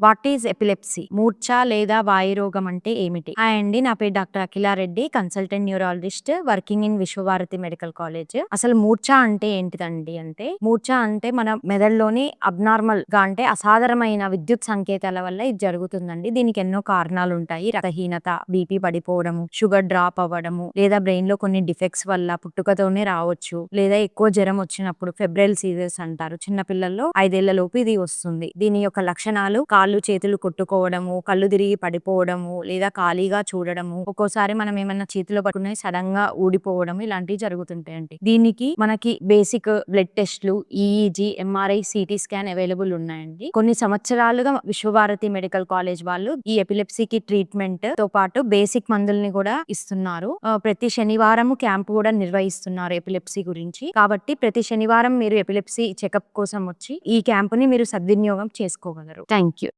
What is epilepsy? మూర్ఛ లేదా వాయురోగం అంటే ఏమిటి? హాయ్ అండి, నా పేరు doctor Akhilareddy, consultant neurologist working in Vishwabharati medical college. అసలు మూర్ఛ అంటే ఏంటిదండి అంటే, మూర్ఛ అంటే మన మెదడులోని అబ్నార్మల్ గా అంటే అసాధారణమైన విద్యుత్ సంకేతాల వల్ల ఇది జరుగుతుందండి. దీనికి ఎన్నో కారణాలు ఉంటాయి. రక్తహీనత, బీపీ పడిపోవడము, షుగర్ డ్రాప్ అవ్వడము, లేదా బ్రెయిన్ లో కొన్ని డిఫెక్ట్స్ వల్ల పుట్టుకతోనే రావచ్చు, లేదా ఎక్కువ జ్వరం వచ్చినప్పుడు ఫెబ్రైల్ సీజర్స్ అంటారు. చిన్న పిల్లల్లో 5 ఏళ్ల లోపు ఇది వస్తుంది. దీని యొక్క లక్షణాలు కాళ్ళు చేతులు కొట్టుకోవడము, కళ్ళు తిరిగి పడిపోవడము, లేదా ఖాళీగా చూడడము, ఒక్కోసారి మనం ఏమన్నా చేతిలో పట్టుకుని సడన్ గా ఊడిపోవడం, ఇలాంటివి జరుగుతుంటాయండి. దీనికి మనకి బేసిక్ బ్లడ్ టెస్ట్లు, EEG, MRI, CT scan available ఉన్నాయండి. కొన్ని సంవత్సరాలుగా విశ్వభారతి మెడికల్ కాలేజ్ వాళ్ళు ఈ ఎపిలెప్సీకి ట్రీట్మెంట్ తో పాటు బేసిక్ మందుల్ని కూడా ఇస్తున్నారు. ప్రతి శనివారం క్యాంప్ కూడా నిర్వహిస్తున్నారు ఎపిలెప్సీ గురించి. కాబట్టి ప్రతి శనివారం మీరు ఎపిలెప్సీ చెకప్ కోసం వచ్చి ఈ క్యాంపుని మీరు సద్వినియోగం చేసుకోగలరు. Thank you.